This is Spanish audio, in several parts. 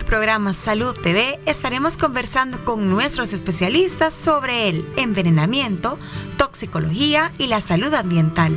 programa Salud TV estaremos conversando con nuestros especialistas sobre el envenenamiento, toxicología y la salud ambiental.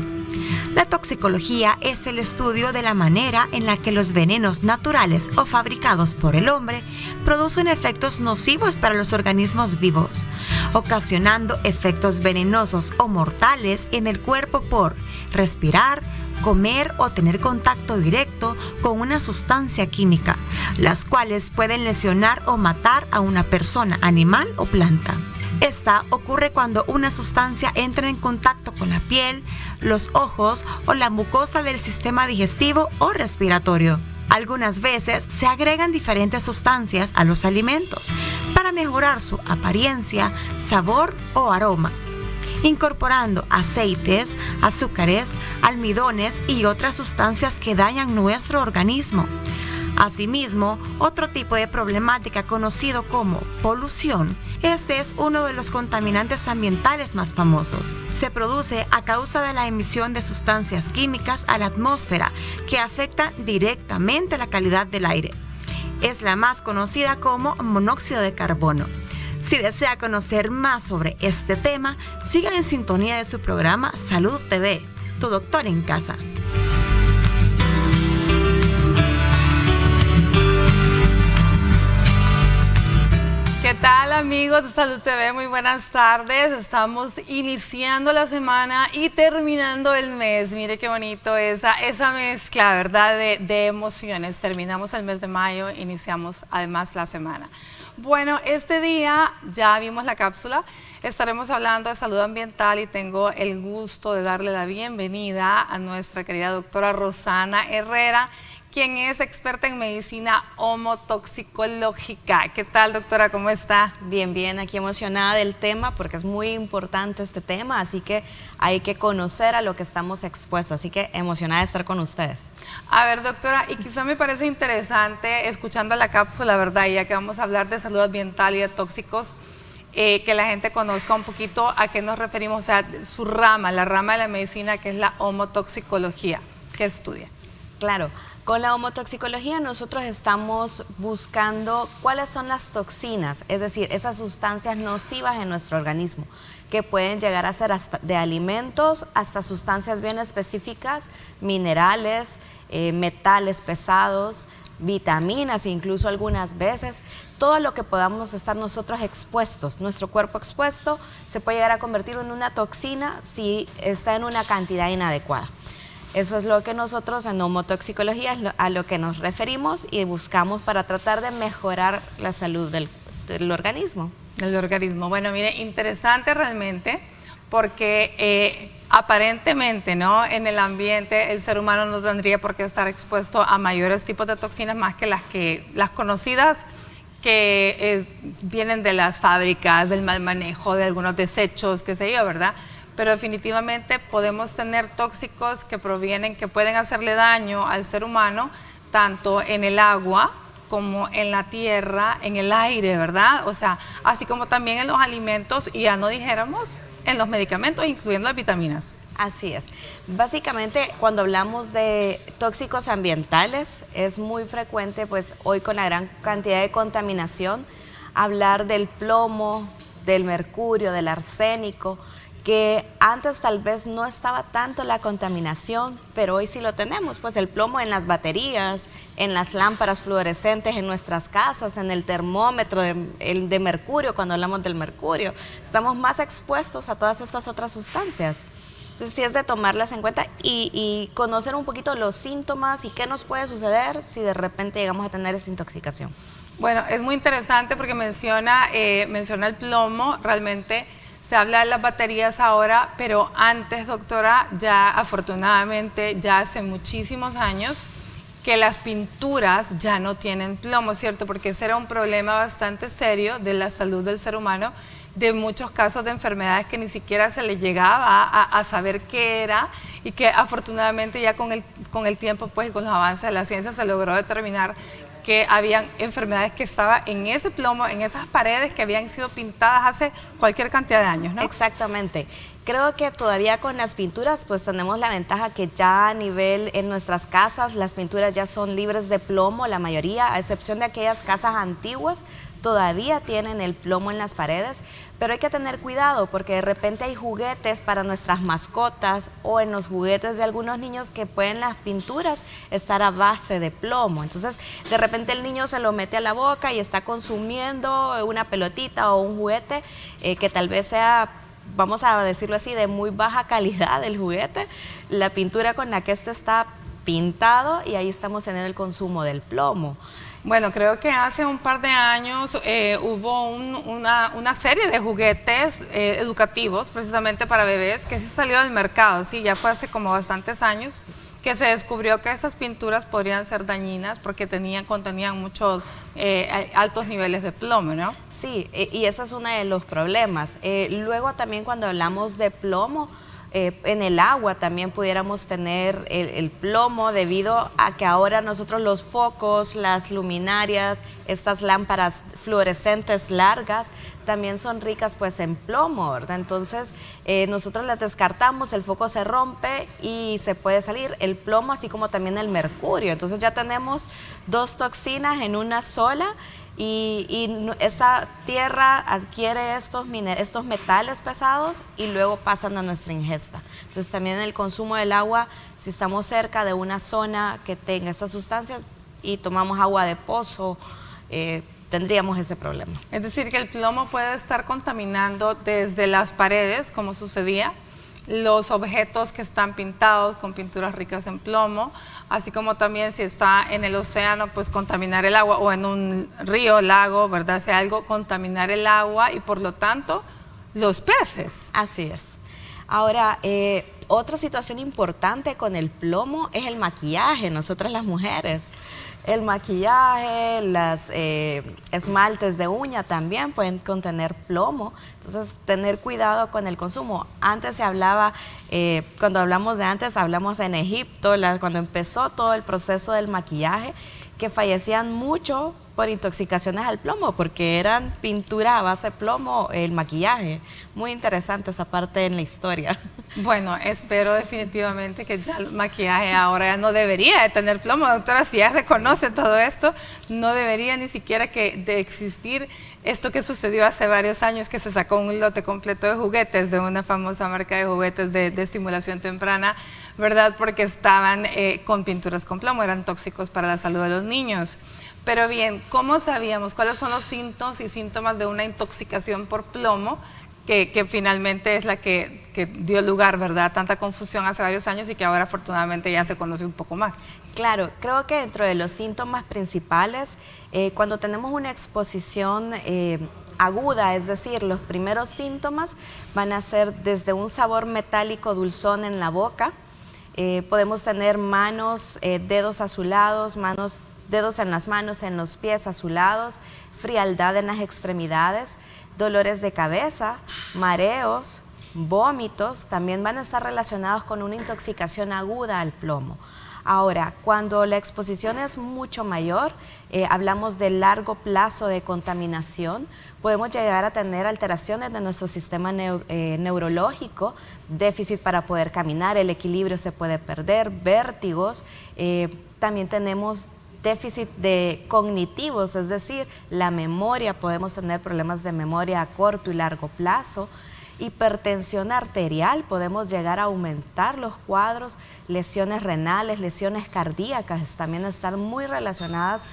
La toxicología es el estudio de la manera en la que los venenos naturales o fabricados por el hombre producen efectos nocivos para los organismos vivos, ocasionando efectos venenosos o mortales en el cuerpo por respirar, comer o tener contacto directo con una sustancia química, las cuales pueden lesionar o matar a una persona, animal o planta. Esta ocurre cuando una sustancia entra en contacto con la piel, los ojos o la mucosa del sistema digestivo o respiratorio. Algunas veces se agregan diferentes sustancias a los alimentos para mejorar su apariencia, sabor o aroma, incorporando aceites, azúcares, almidones y otras sustancias que dañan nuestro organismo. Asimismo, otro tipo de problemática conocido como polución. Este es uno de los contaminantes ambientales más famosos. Se produce a causa de la emisión de sustancias químicas a la atmósfera que afectan directamente la calidad del aire. Es la más conocida como monóxido de carbono. Si desea conocer más sobre este tema, siga en sintonía de su programa Salud TV, tu doctor en casa. ¿Qué tal, amigos de Salud TV? Muy buenas tardes. Estamos iniciando la semana y terminando el mes. Mire qué bonito esa mezcla, ¿verdad? De emociones. Terminamos el mes de mayo, iniciamos además la semana. Bueno, este día ya vimos la cápsula. Estaremos hablando de salud ambiental y tengo el gusto de darle la bienvenida a nuestra querida doctora Rosana Herrera, quien es experta en medicina homotoxicológica. ¿Qué tal, doctora? ¿Cómo está? Bien, bien, aquí emocionada del tema porque es muy importante este tema, así que hay que conocer a lo que estamos expuestos, así que emocionada de estar con ustedes. A ver, doctora, y quizá me parece interesante, escuchando la cápsula, ¿verdad? Ya que vamos a hablar de salud ambiental y de tóxicos, que la gente conozca un poquito a qué nos referimos, o sea, su rama, la rama de la medicina que es la homotoxicología. ¿Qué estudia? Claro. Con la homotoxicología nosotros estamos buscando cuáles son las toxinas, es decir, esas sustancias nocivas en nuestro organismo, que pueden llegar a ser hasta de alimentos hasta sustancias bien específicas, minerales, metales pesados, vitaminas, incluso algunas veces, todo lo que podamos estar nosotros expuestos, nuestro cuerpo expuesto, se puede llegar a convertir en una toxina si está en una cantidad inadecuada. Eso es lo que nosotros en homotoxicología a lo que nos referimos y buscamos para tratar de mejorar la salud del organismo. Del organismo. Bueno, mire, interesante realmente porque aparentemente, ¿no? En el ambiente el ser humano no tendría por qué estar expuesto a mayores tipos de toxinas más que las conocidas que vienen de las fábricas, del mal manejo, de algunos desechos, qué sé yo, ¿verdad? Pero definitivamente podemos tener tóxicos que pueden hacerle daño al ser humano, tanto en el agua como en la tierra, en el aire, ¿verdad? O sea, así como también en los alimentos y ya no dijéramos en los medicamentos, incluyendo las vitaminas. Así es. Básicamente, cuando hablamos de tóxicos ambientales, es muy frecuente, pues hoy con la gran cantidad de contaminación, hablar del plomo, del mercurio, del arsénico, que antes tal vez no estaba tanto la contaminación, pero hoy sí lo tenemos, pues el plomo en las baterías, en las lámparas fluorescentes en nuestras casas, en el termómetro de mercurio, cuando hablamos del mercurio, estamos más expuestos a todas estas otras sustancias. Entonces sí es de tomarlas en cuenta y conocer un poquito los síntomas y qué nos puede suceder si de repente llegamos a tener esa intoxicación. Bueno, es muy interesante porque menciona el plomo, realmente. Se habla de las baterías ahora, pero antes, doctora, ya afortunadamente, ya hace muchísimos años, que las pinturas ya no tienen plomo, ¿cierto? Porque ese era un problema bastante serio de la salud del ser humano, de muchos casos de enfermedades que ni siquiera se les llegaba a saber qué era y que afortunadamente ya con el tiempo pues, y con los avances de la ciencia se logró determinar que habían enfermedades que estaban en ese plomo, en esas paredes que habían sido pintadas hace cualquier cantidad de años, ¿no? Exactamente. Creo que todavía con las pinturas pues tenemos la ventaja que ya a nivel en nuestras casas las pinturas ya son libres de plomo, la mayoría, a excepción de aquellas casas antiguas, todavía tienen el plomo en las paredes, pero hay que tener cuidado porque de repente hay juguetes para nuestras mascotas o en los juguetes de algunos niños que pueden las pinturas estar a base de plomo. Entonces, de repente el niño se lo mete a la boca y está consumiendo una pelotita o un juguete que tal vez sea, vamos a decirlo así, de muy baja calidad el juguete, la pintura con la que este está pintado y ahí estamos teniendo el consumo del plomo. Bueno, creo que hace un par de años hubo una serie de juguetes educativos precisamente para bebés que sí salió del mercado, sí, ya fue hace como bastantes años que se descubrió que esas pinturas podrían ser dañinas porque contenían muchos altos niveles de plomo, ¿no? Sí, y ese es uno de los problemas. Luego también cuando hablamos de plomo, en el agua también pudiéramos tener el plomo debido a que ahora nosotros los focos, las luminarias, estas lámparas fluorescentes largas también son ricas pues en plomo, ¿verdad? Entonces nosotros las descartamos, el foco se rompe y se puede salir el plomo así como también el mercurio. Entonces ya tenemos dos toxinas en una sola. Y esa tierra adquiere estos metales pesados y luego pasan a nuestra ingesta. Entonces también el consumo del agua, si estamos cerca de una zona que tenga estas sustancias y tomamos agua de pozo, tendríamos ese problema. Es decir, que el plomo puede estar contaminando desde las paredes, como sucedía, los objetos que están pintados con pinturas ricas en plomo, así como también si está en el océano, pues contaminar el agua, o en un río, lago, ¿verdad? Si hay algo, contaminar el agua y por lo tanto los peces. Así es. Ahora, otra situación importante con el plomo es el maquillaje, nosotras las mujeres. El maquillaje, las esmaltes de uña también pueden contener plomo, entonces tener cuidado con el consumo. Antes se hablaba, cuando hablamos de antes, hablamos en Egipto, cuando empezó todo el proceso del maquillaje, que fallecían mucho por intoxicaciones al plomo, porque eran pintura a base de plomo, el maquillaje. Muy interesante esa parte en la historia. Bueno, espero definitivamente que ya el maquillaje ahora ya no debería de tener plomo, doctora, si ya se conoce todo esto, no debería ni siquiera de existir esto que sucedió hace varios años, que se sacó un lote completo de juguetes de una famosa marca de juguetes de estimulación temprana, ¿verdad? Porque estaban con pinturas con plomo, eran tóxicos para la salud de los niños. Pero bien, ¿cómo sabíamos cuáles son los síntomas y síntomas de una intoxicación por plomo? Que finalmente es la que dio lugar, ¿verdad?, a tanta confusión hace varios años y que ahora afortunadamente ya se conoce un poco más. Claro, creo que dentro de los síntomas principales, cuando tenemos una exposición aguda, es decir, los primeros síntomas van a ser desde un sabor metálico dulzón en la boca, podemos tener manos, dedos azulados, dedos en las manos, en los pies azulados, frialdad en las extremidades, dolores de cabeza, mareos, vómitos, también van a estar relacionados con una intoxicación aguda al plomo. Ahora, cuando la exposición es mucho mayor, hablamos de largo plazo de contaminación, podemos llegar a tener alteraciones de nuestro sistema neurológico, déficit para poder caminar, el equilibrio se puede perder, vértigos, también tenemos déficit de cognitivos, es decir, la memoria, podemos tener problemas de memoria a corto y largo plazo. Hipertensión arterial, podemos llegar a aumentar los cuadros, lesiones renales, lesiones cardíacas, también están muy relacionadas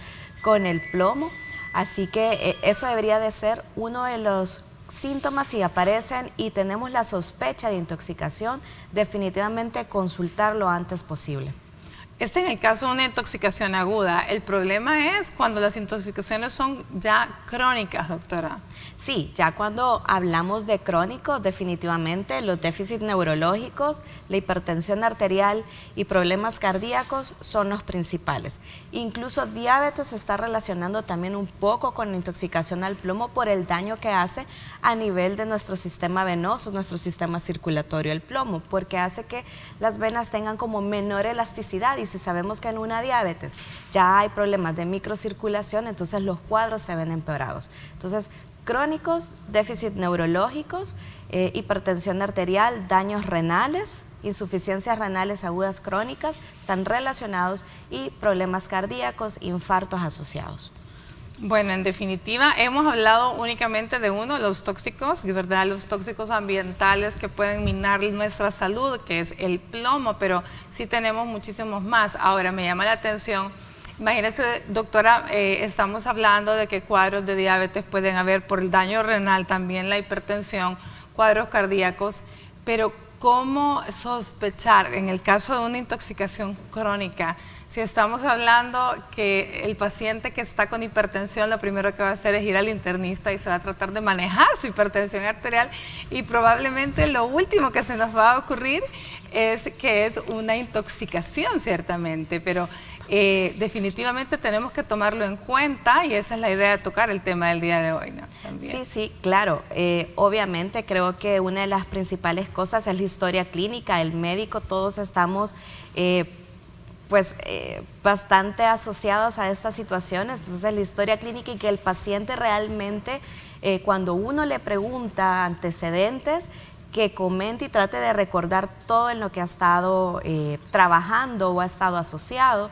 con el plomo, así que eso debería de ser uno de los síntomas. Si aparecen y tenemos la sospecha de intoxicación, definitivamente consultar lo antes posible. En el caso de una intoxicación aguda, el problema es cuando las intoxicaciones son ya crónicas, doctora. Sí, ya cuando hablamos de crónicos, definitivamente los déficits neurológicos, la hipertensión arterial y problemas cardíacos son los principales. Incluso diabetes se está relacionando también un poco con la intoxicación al plomo por el daño que hace a nivel de nuestro sistema venoso, nuestro sistema circulatorio, el plomo, porque hace que las venas tengan como menor elasticidad y si sabemos que en una diabetes ya hay problemas de microcirculación, entonces los cuadros se ven empeorados. Entonces, crónicos, déficit neurológicos, hipertensión arterial, daños renales, insuficiencias renales agudas crónicas están relacionados y problemas cardíacos, infartos asociados. Bueno, en definitiva, hemos hablado únicamente de uno, los tóxicos, ¿verdad? Los tóxicos ambientales que pueden minar nuestra salud, que es el plomo, pero sí tenemos muchísimos más. Ahora, me llama la atención, imagínese, doctora, estamos hablando de que cuadros de diabetes pueden haber por el daño renal, también la hipertensión, cuadros cardíacos, pero ¿cómo sospechar en el caso de una intoxicación crónica? Si estamos hablando que el paciente que está con hipertensión, lo primero que va a hacer es ir al internista y se va a tratar de manejar su hipertensión arterial, y probablemente lo último que se nos va a ocurrir es que es una intoxicación, ciertamente, pero definitivamente tenemos que tomarlo en cuenta, y esa es la idea de tocar el tema del día de hoy, ¿no? También. Sí, claro. Obviamente creo que una de las principales cosas es la historia clínica. El médico, todos estamos bastante asociados a estas situaciones. Entonces, la historia clínica, y que el paciente realmente, cuando uno le pregunta antecedentes, que comente y trate de recordar todo en lo que ha estado trabajando o ha estado asociado,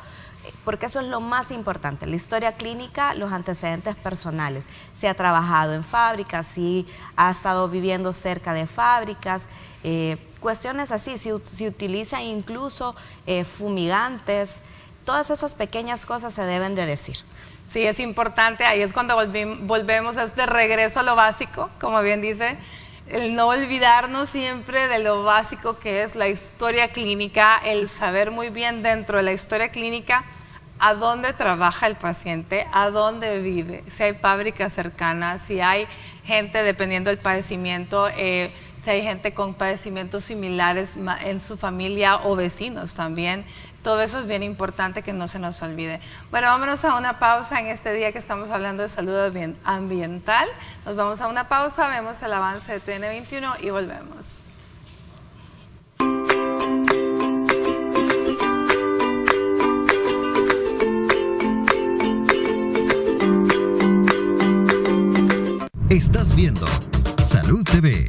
porque eso es lo más importante, la historia clínica, los antecedentes personales, si ha trabajado en fábricas, si ha estado viviendo cerca de fábricas, cuestiones así, si utiliza incluso fumigantes, todas esas pequeñas cosas se deben de decir. Sí, es importante, ahí es cuando volvemos a este regreso a lo básico, como bien dice, el no olvidarnos siempre de lo básico que es la historia clínica, el saber muy bien dentro de la historia clínica a dónde trabaja el paciente, a dónde vive, si hay fábricas cercanas, si hay gente, dependiendo del padecimiento, si hay gente con padecimientos similares en su familia o vecinos también. Todo eso es bien importante que no se nos olvide. Bueno, vámonos a una pausa en este día que estamos hablando de salud ambiental. Nos vamos a una pausa, vemos el avance de TN21 y volvemos. Estás viendo Salud TV.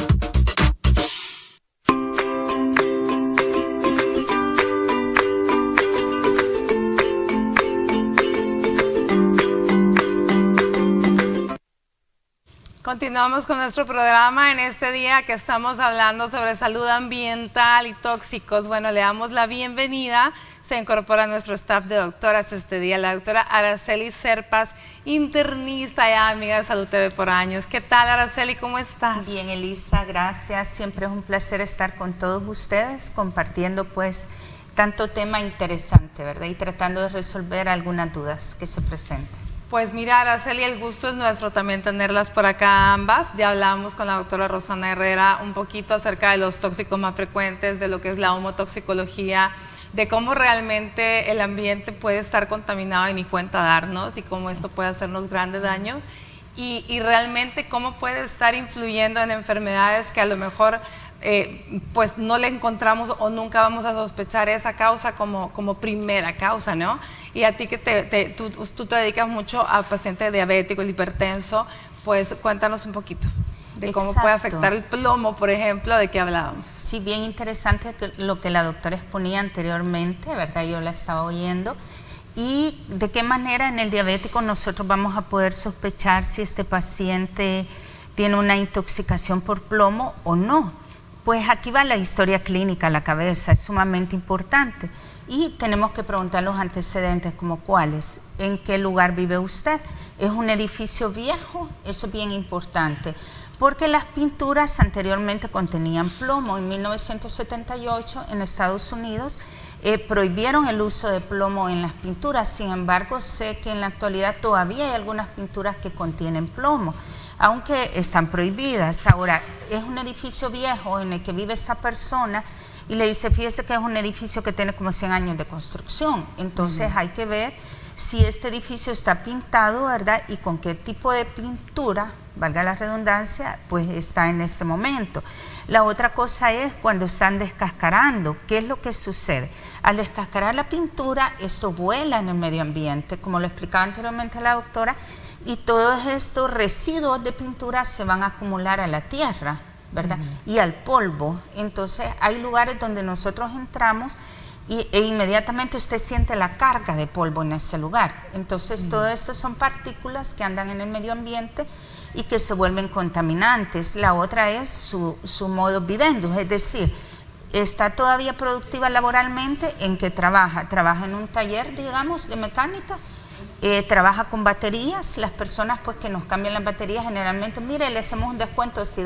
Continuamos con nuestro programa en este día que estamos hablando sobre salud ambiental y tóxicos. Bueno, le damos la bienvenida. Se incorpora a nuestro staff de doctoras este día, la doctora Araceli Serpas, internista y amiga de Salud TV por años. ¿Qué tal, Araceli? ¿Cómo estás? Bien, Elisa, gracias. Siempre es un placer estar con todos ustedes compartiendo pues tanto tema interesante, ¿verdad? Y tratando de resolver algunas dudas que se presenten. Pues mira, Araceli, el gusto es nuestro también tenerlas por acá ambas. Ya hablamos con la doctora Rosana Herrera un poquito acerca de los tóxicos más frecuentes, de lo que es la homotoxicología, de cómo realmente el ambiente puede estar contaminado y ni cuenta darnos, y cómo esto puede hacernos grandes daños, y realmente cómo puede estar influyendo en enfermedades que a lo mejor pues no le encontramos o nunca vamos a sospechar esa causa como primera causa, ¿no? Y a ti que tú te dedicas mucho a pacientes diabéticos, hipertenso, pues cuéntanos un poquito de cómo puede afectar el plomo, por ejemplo, de qué hablábamos. Sí, bien interesante lo que la doctora exponía anteriormente, ¿verdad? Yo la estaba oyendo. Y de qué manera en el diabético nosotros vamos a poder sospechar si este paciente tiene una intoxicación por plomo o no. Pues aquí va la historia clínica a la cabeza, es sumamente importante. Y tenemos que preguntar los antecedentes, como cuáles, en qué lugar vive usted. ¿Es un edificio viejo? Eso es bien importante, porque las pinturas anteriormente contenían plomo. En 1978 en Estados Unidos prohibieron el uso de plomo en las pinturas. Sin embargo, sé que en la actualidad todavía hay algunas pinturas que contienen plomo, aunque están prohibidas. Ahora, es un edificio viejo en el que vive esta persona, y le dice, fíjese que es un edificio que tiene como 100 años de construcción. Entonces hay que ver si este edificio está pintado, ¿verdad? Y con qué tipo de pintura, valga la redundancia, pues está en este momento. La otra cosa es cuando están descascarando. ¿Qué es lo que sucede? Al descascarar la pintura, esto vuela en el medio ambiente, como lo explicaba anteriormente la doctora, y todos estos residuos de pintura se van a acumular a la tierra, ¿verdad? Y al polvo. Entonces hay lugares donde nosotros entramos e inmediatamente usted siente la carga de polvo en ese lugar. Entonces todo esto son partículas que andan en el medio ambiente y que se vuelven contaminantes. La otra es su modo vivendus, es decir, está todavía productiva laboralmente. ¿En qué trabaja? Trabaja en un taller, digamos, de mecánica. Trabaja con baterías. Las personas pues que nos cambian las baterías generalmente, mire, le hacemos un descuento si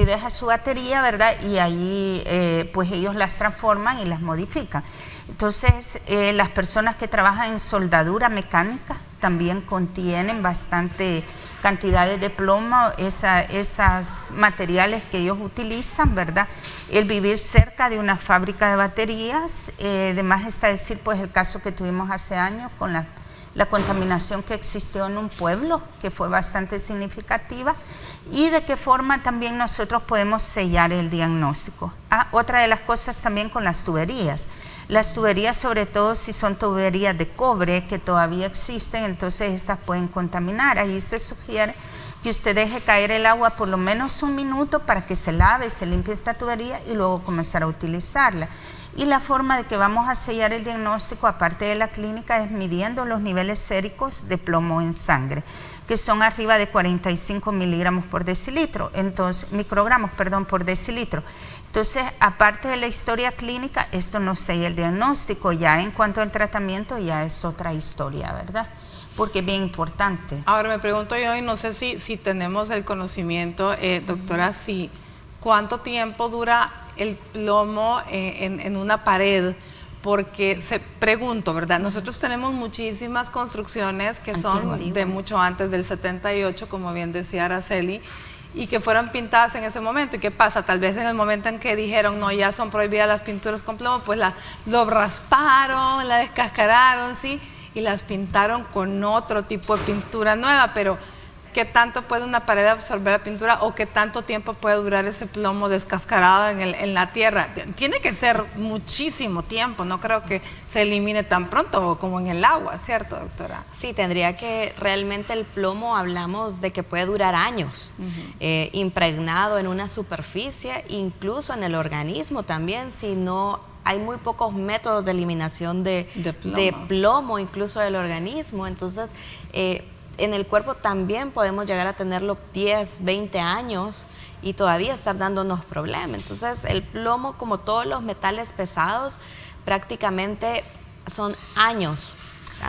deja su batería, ¿verdad? Y ahí pues ellos las transforman y las modifican. Entonces las personas que trabajan en soldadura mecánica también contienen bastante cantidades de plomo, esas materiales que ellos utilizan, ¿verdad? El vivir cerca de una fábrica de baterías, además está decir pues el caso que tuvimos hace años con la contaminación que existió en un pueblo, que fue bastante significativa, y de qué forma también nosotros podemos sellar el diagnóstico. Otra de las cosas también con las tuberías. Las tuberías, sobre todo si son tuberías de cobre que todavía existen, entonces estas pueden contaminar. Ahí se sugiere que usted deje caer el agua por lo menos un minuto para que se lave, se limpie esta tubería y luego comenzar a utilizarla. Y la forma de que vamos a sellar el diagnóstico, aparte de la clínica, es midiendo los niveles séricos de plomo en sangre, que son arriba de 45 miligramos por decilitro, entonces, microgramos, perdón, por decilitro. Entonces, aparte de la historia clínica, esto nos sella el diagnóstico. Ya en cuanto al tratamiento, ya es otra historia, ¿verdad? Porque es bien importante. Ahora me pregunto yo, y no sé si tenemos el conocimiento, doctora, cuánto tiempo dura el plomo en una pared, porque pregunto, ¿verdad? Nosotros tenemos muchísimas construcciones que son de mucho antes del 78, como bien decía Araceli, y que fueron pintadas en ese momento. ¿Y qué pasa? Tal vez en el momento en que dijeron, no, ya son prohibidas las pinturas con plomo, pues lo rasparon, la descascararon, ¿sí? Y las pintaron con otro tipo de pintura nueva, pero ¿qué tanto puede una pared absorber la pintura o qué tanto tiempo puede durar ese plomo descascarado en la tierra? Tiene que ser muchísimo tiempo, no creo que se elimine tan pronto como en el agua, ¿cierto, doctora? Sí, tendría que, realmente el plomo hablamos de que puede durar años, impregnado en una superficie, incluso en el organismo también, si no hay muy pocos métodos de eliminación de plomo, incluso del organismo. Entonces, en el cuerpo también podemos llegar a tenerlo 10, 20 años y todavía estar dándonos problemas. Entonces, el plomo, como todos los metales pesados, prácticamente son años.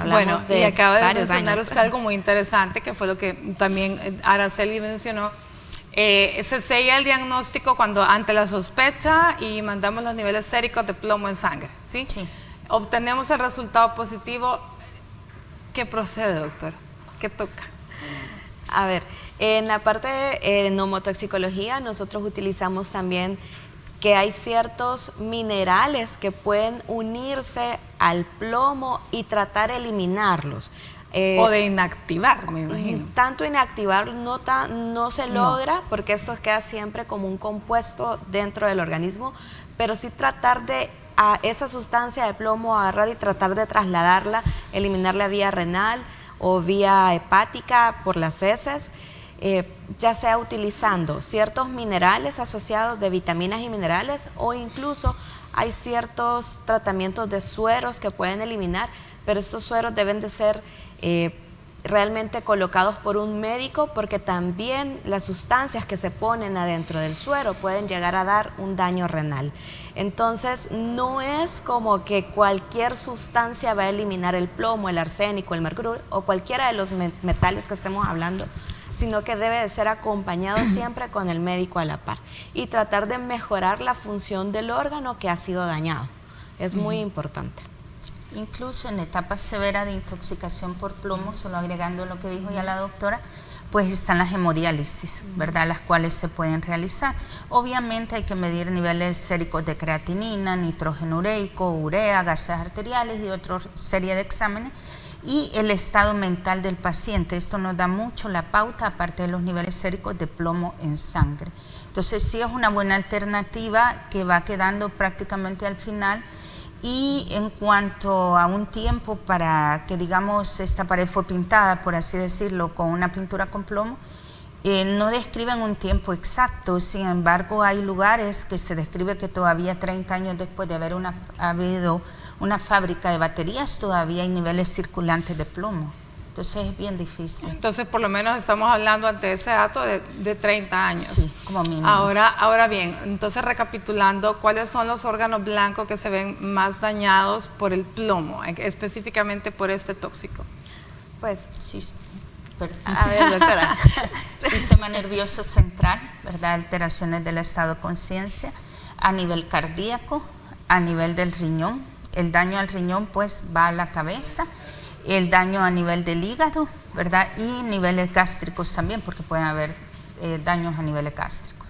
Bueno, y acaba de mencionar usted algo muy interesante, que fue lo que también Araceli mencionó. Se sella el diagnóstico cuando ante la sospecha y mandamos los niveles séricos de plomo en sangre, ¿sí? Sí. Obtenemos el resultado positivo. ¿Qué procede, doctor? ¿Qué toca? A ver, en la parte de neumotoxicología nosotros utilizamos también que hay ciertos minerales que pueden unirse al plomo y tratar de eliminarlos. O de inactivar, me imagino. Tanto inactivar no se logra, porque esto queda siempre como un compuesto dentro del organismo, pero sí tratar de a esa sustancia de plomo agarrar y tratar de trasladarla, eliminarla vía renal o vía hepática por las heces, ya sea utilizando ciertos minerales asociados de vitaminas y minerales, o incluso hay ciertos tratamientos de sueros que pueden eliminar, pero estos sueros deben de ser realmente colocados por un médico, porque también las sustancias que se ponen adentro del suero pueden llegar a dar un daño renal. Entonces, no es como que cualquier sustancia va a eliminar el plomo, el arsénico, el mercurio o cualquiera de los metales que estemos hablando, sino que debe de ser acompañado siempre con el médico a la par y tratar de mejorar la función del órgano que ha sido dañado. Es muy importante. Incluso en etapas severas de intoxicación por plomo, solo agregando lo que dijo ya la doctora, pues están las hemodiálisis, ¿verdad?, las cuales se pueden realizar. Obviamente hay que medir niveles séricos de creatinina, nitrógeno ureico, urea, gases arteriales y otra serie de exámenes. y el estado mental del paciente. Esto nos da mucho la pauta, aparte de los niveles séricos de plomo en sangre. Entonces sí es una buena alternativa que va quedando prácticamente al final. Y en cuanto a un tiempo para que, digamos, esta pared fue pintada, por así decirlo, con una pintura con plomo, no describen un tiempo exacto. Sin embargo, hay lugares que se describe que todavía 30 años después de haber habido una fábrica de baterías, todavía hay niveles circulantes de plomo. Entonces es bien difícil. Entonces por lo menos estamos hablando ante ese dato de 30 años. Sí, como mínimo. Ahora bien, entonces recapitulando, ¿cuáles son los órganos blancos que se ven más dañados por el plomo, específicamente por este tóxico? Pues, a ver, doctora. Sistema nervioso central, ¿verdad? Alteraciones del estado de conciencia, a nivel cardíaco, a nivel del riñón. El daño al riñón pues va a la cabeza. El daño a nivel del hígado, ¿verdad? Y niveles gástricos también, porque pueden haber daños a niveles gástricos.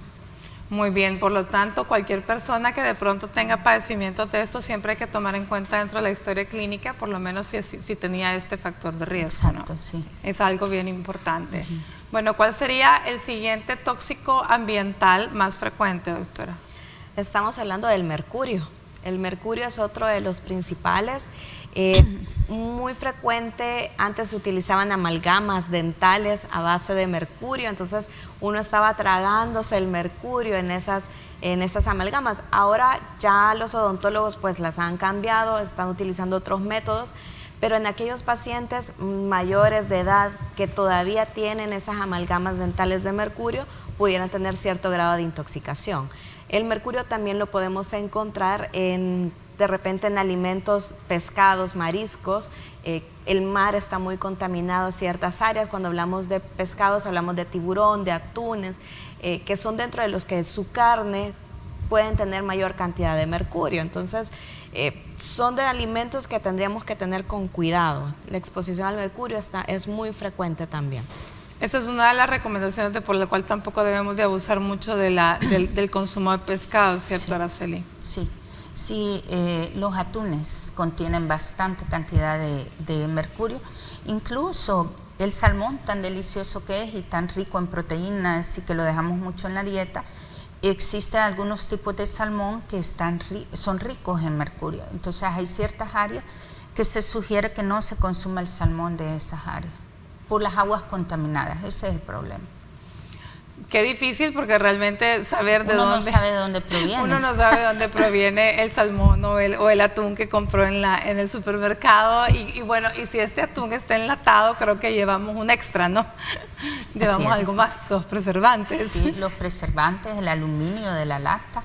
Muy bien, por lo tanto, cualquier persona que de pronto tenga padecimientos de esto, siempre hay que tomar en cuenta dentro de la historia clínica, por lo menos si tenía este factor de riesgo. Exacto, ¿no? Sí. Es algo bien importante. Bueno, ¿cuál sería el siguiente tóxico ambiental más frecuente, doctora? Estamos hablando del mercurio. El mercurio es otro de los principales. Muy frecuente, antes se utilizaban amalgamas dentales a base de mercurio, entonces uno estaba tragándose el mercurio en esas amalgamas. Ahora ya los odontólogos pues las han cambiado, están utilizando otros métodos, pero en aquellos pacientes mayores de edad que todavía tienen esas amalgamas dentales de mercurio, pudieran tener cierto grado de intoxicación. El mercurio también lo podemos encontrar de repente en alimentos, pescados, mariscos. El mar está muy contaminado en ciertas áreas. Cuando hablamos de pescados hablamos de tiburón, de atunes, que son dentro de los que su carne pueden tener mayor cantidad de mercurio. Entonces son de alimentos que tendríamos que tener con cuidado. La exposición al mercurio es muy frecuente también. Esa es una de las recomendaciones por la cual tampoco debemos de abusar mucho del consumo de pescado, ¿cierto, sí, Araceli? Sí. Sí, los atunes contienen bastante cantidad de mercurio, incluso el salmón, tan delicioso que es y tan rico en proteínas y que lo dejamos mucho en la dieta, existen algunos tipos de salmón que son ricos en mercurio. Entonces hay ciertas áreas que se sugiere que no se consuma el salmón de esas áreas por las aguas contaminadas. Ese es el problema. Qué difícil, porque realmente saber de dónde... Uno no sabe de dónde proviene. Uno no sabe de dónde proviene el salmón o el atún que compró en el supermercado. Y bueno, y si este atún está enlatado, creo que llevamos un extra, ¿no? Llevamos algo más, los preservantes. Sí, los preservantes, el aluminio de la lata.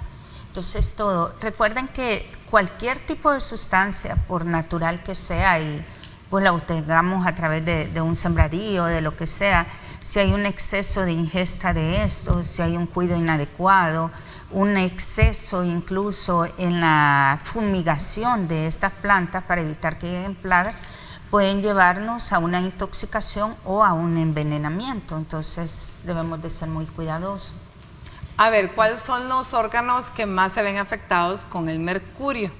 Entonces todo. Recuerden que cualquier tipo de sustancia, por natural que sea, y pues la obtengamos a través de un sembradío, de lo que sea, si hay un exceso de ingesta de esto, si hay un cuidado inadecuado, un exceso incluso en la fumigación de estas plantas para evitar que lleguen plagas, pueden llevarnos a una intoxicación o a un envenenamiento. Entonces debemos de ser muy cuidadosos. A ver, ¿cuáles son los órganos que más se ven afectados con el mercurio?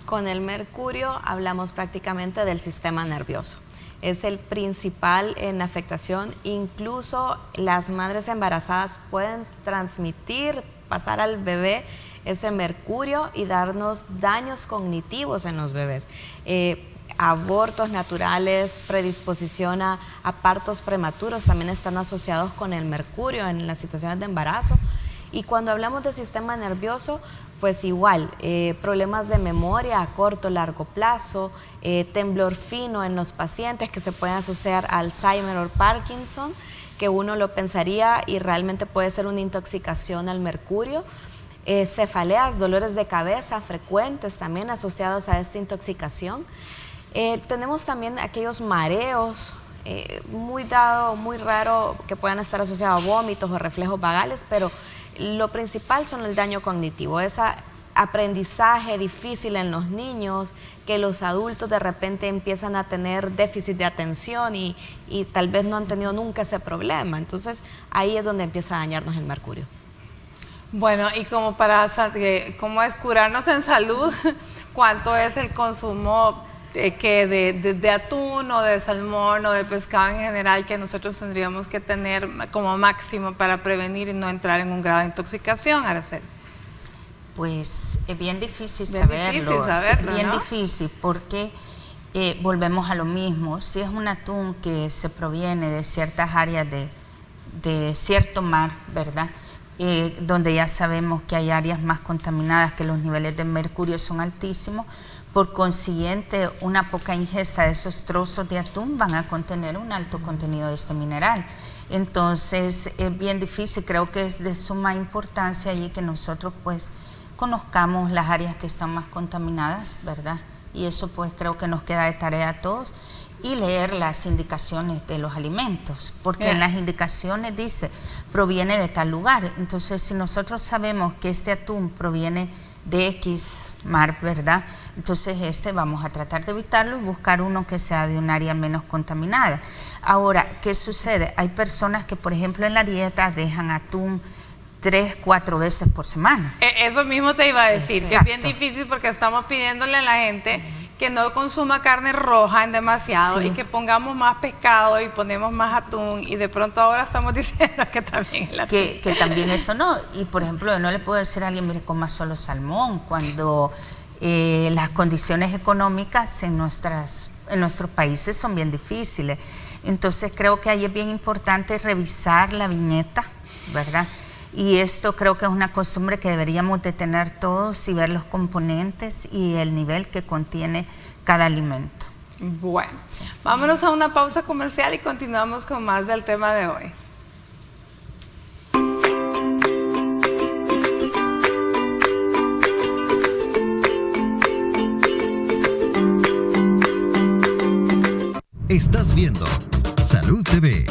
Con el mercurio hablamos prácticamente del sistema nervioso. Es el principal en afectación. Incluso las madres embarazadas pueden pasar al bebé ese mercurio y darnos daños cognitivos en los bebés. Abortos naturales, predisposición a partos prematuros también están asociados con el mercurio en las situaciones de embarazo. Y cuando hablamos del sistema nervioso, pues igual, problemas de memoria a corto, largo plazo, temblor fino en los pacientes que se pueden asociar a Alzheimer o Parkinson, que uno lo pensaría y realmente puede ser una intoxicación al mercurio. Cefaleas, dolores de cabeza frecuentes también asociados a esta intoxicación. Tenemos también aquellos mareos, muy raro que puedan estar asociados a vómitos o reflejos vagales, pero lo principal son el daño cognitivo, ese aprendizaje difícil en los niños, que los adultos de repente empiezan a tener déficit de atención y tal vez no han tenido nunca ese problema. Entonces ahí es donde empieza a dañarnos el mercurio. Bueno, y como es curarnos en salud, ¿cuánto es el consumo de atún o de salmón o de pescado en general que nosotros tendríamos que tener como máximo para prevenir y no entrar en un grado de intoxicación, Araceli? Pues es bien difícil saberlo, bien difícil, porque volvemos a lo mismo. Si es un atún que se proviene de ciertas áreas de cierto mar, ¿verdad? Donde ya sabemos que hay áreas más contaminadas, que los niveles de mercurio son altísimos, por consiguiente una poca ingesta de esos trozos de atún van a contener un alto contenido de este mineral. Entonces es bien difícil, creo que es de suma importancia allí que nosotros pues conozcamos las áreas que están más contaminadas, ¿verdad? Y eso pues creo que nos queda de tarea a todos, y leer las indicaciones de los alimentos, porque en las indicaciones dice, proviene de tal lugar. Entonces, si nosotros sabemos que este atún proviene de X mar, ¿verdad? Entonces vamos a tratar de evitarlo y buscar uno que sea de un área menos contaminada. Ahora, ¿qué sucede? Hay personas que, por ejemplo, en la dieta dejan atún 3, 4 veces por semana. Eso mismo te iba a decir, Exacto. que es bien difícil porque estamos pidiéndole a la gente que no consuma carne roja en demasiado, y que pongamos más pescado y ponemos más atún, y de pronto ahora estamos diciendo que también el atún. Que también eso no. Y por ejemplo, yo no le puedo decir a alguien, mire, coma solo salmón, cuando las condiciones económicas en nuestros países son bien difíciles. Entonces creo que ahí es bien importante revisar la viñeta, ¿verdad? Y esto creo que es una costumbre que deberíamos de tener todos, y ver los componentes y el nivel que contiene cada alimento. Bueno, vámonos a una pausa comercial y continuamos con más del tema de hoy. Estás viendo Salud TV.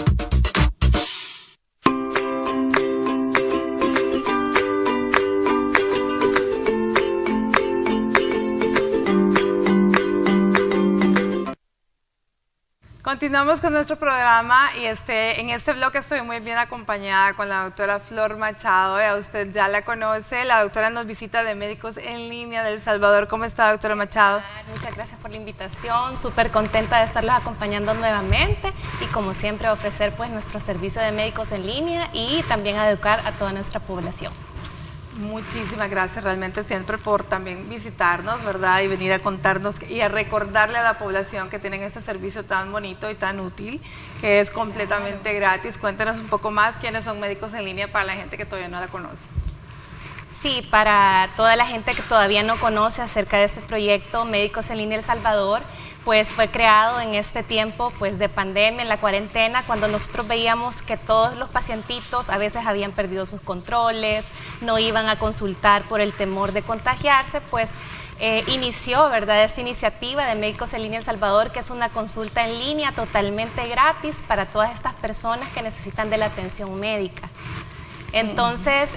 Continuamos con nuestro programa, y en este bloque estoy muy bien acompañada con la doctora Flor Machado. Ya usted ya la conoce, la doctora nos visita de Médicos en Línea de El Salvador. ¿Cómo está, doctora Machado? Muchas gracias por la invitación, súper contenta de estarlos acompañando nuevamente, y como siempre ofrecer pues nuestro servicio de médicos en línea y también a educar a toda nuestra población. Muchísimas gracias realmente siempre por también visitarnos, ¿verdad? Y venir a contarnos y a recordarle a la población que tienen este servicio tan bonito y tan útil, que es completamente gratis. Cuéntenos un poco más quiénes son Médicos en Línea para la gente que todavía no la conoce. Sí, para toda la gente que todavía no conoce acerca de este proyecto, Médicos en Línea El Salvador, pues fue creado en este tiempo pues de pandemia, en la cuarentena, cuando nosotros veíamos que todos los pacientitos a veces habían perdido sus controles, no iban a consultar por el temor de contagiarse, pues inició, ¿verdad?, esta iniciativa de Médicos en Línea El Salvador, que es una consulta en línea totalmente gratis para todas estas personas que necesitan de la atención médica. Entonces,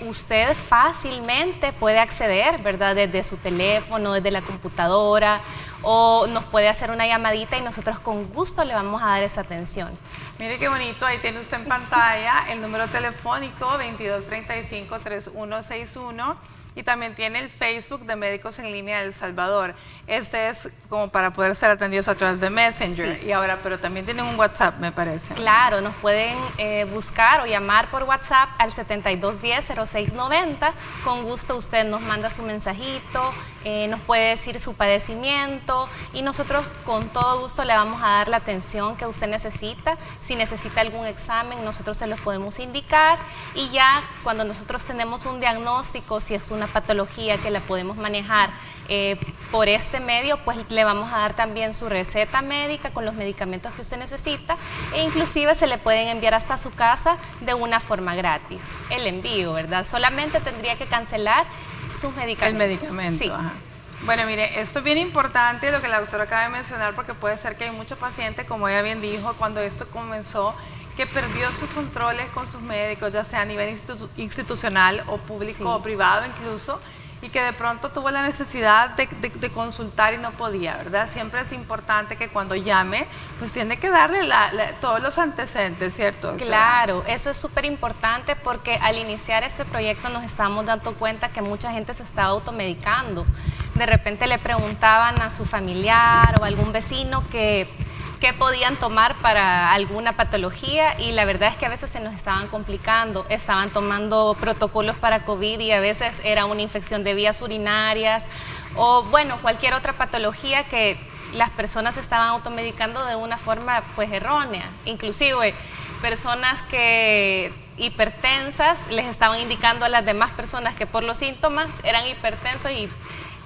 usted fácilmente puede acceder, ¿verdad?, desde su teléfono, desde la computadora, o nos puede hacer una llamadita y nosotros con gusto le vamos a dar esa atención. Mire qué bonito, ahí tiene usted en pantalla el número telefónico 2235-3161, y también tiene el Facebook de Médicos en Línea de El Salvador. Este es como para poder ser atendidos a través de Messenger. Sí. Y ahora, pero también tienen un WhatsApp, me parece. Claro, nos pueden buscar o llamar por WhatsApp al 7210-0690. Con gusto usted nos manda su mensajito, nos puede decir su padecimiento, y nosotros con todo gusto le vamos a dar la atención que usted necesita. Si necesita algún examen, nosotros se los podemos indicar, y ya cuando nosotros tenemos un diagnóstico, si es una patología que la podemos manejar por este medio, pues le vamos a dar también su receta médica con los medicamentos que usted necesita, e inclusive se le pueden enviar hasta su casa de una forma gratis. El envío, ¿verdad? Solamente tendría que cancelar sus medicamentos. El medicamento, sí. Ajá. Bueno, mire, esto es bien importante lo que la doctora acaba de mencionar, porque puede ser que hay muchos pacientes, como ella bien dijo, cuando esto comenzó, que perdió sus controles con sus médicos, ya sea a nivel institucional o público, sí, o privado incluso, y que de pronto tuvo la necesidad de consultar y no podía, ¿verdad? Siempre es importante que cuando llame, pues tiene que darle todos los antecedentes, ¿cierto, doctora? Claro, eso es súper importante, porque al iniciar este proyecto nos estamos dando cuenta que mucha gente se está automedicando. de repente le preguntaban a su familiar o a algún vecino qué podían tomar para alguna patología, y la verdad es que a veces se nos estaban complicando, estaban tomando protocolos para COVID y a veces era una infección de vías urinarias o bueno, cualquier otra patología que las personas estaban automedicando de una forma pues errónea. Inclusive personas que hipertensas les estaban indicando a las demás personas que por los síntomas eran hipertensos y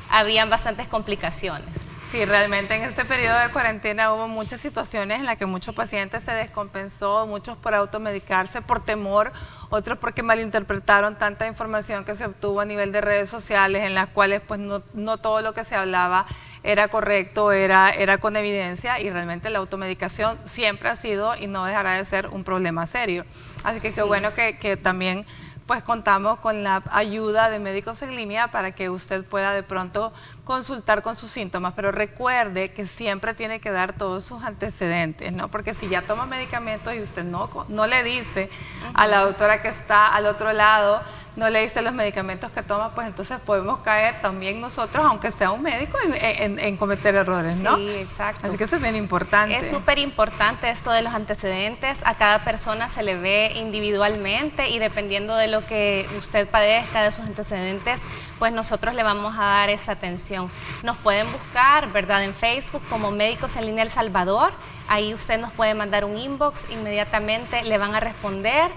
habían bastantes complicaciones. Sí, realmente en este periodo de cuarentena hubo muchas situaciones en las que muchos pacientes se descompensó, muchos por automedicarse, por temor, otros porque malinterpretaron tanta información que se obtuvo a nivel de redes sociales, en las cuales pues no todo lo que se hablaba era correcto, era con evidencia, y realmente la automedicación siempre ha sido y no dejará de ser un problema serio. Así que qué bueno que también pues contamos con la ayuda de Médicos en Línea para que usted pueda de pronto consultar con sus síntomas, pero recuerde que siempre tiene que dar todos sus antecedentes, ¿no? Porque si ya toma medicamentos y usted no le dice a la doctora que está al otro lado, no le dice los medicamentos que toma, pues entonces podemos caer también nosotros, aunque sea un médico, en cometer errores, ¿no? Sí, exacto. Así que eso es bien importante. Es súper importante esto de los antecedentes. A cada persona se le ve individualmente y dependiendo de lo que usted padezca, de sus antecedentes, pues nosotros le vamos a dar esa atención. Nos pueden buscar, ¿verdad?, en Facebook como Médicos en Línea El Salvador. Ahí usted nos puede mandar un inbox, inmediatamente le van a responder.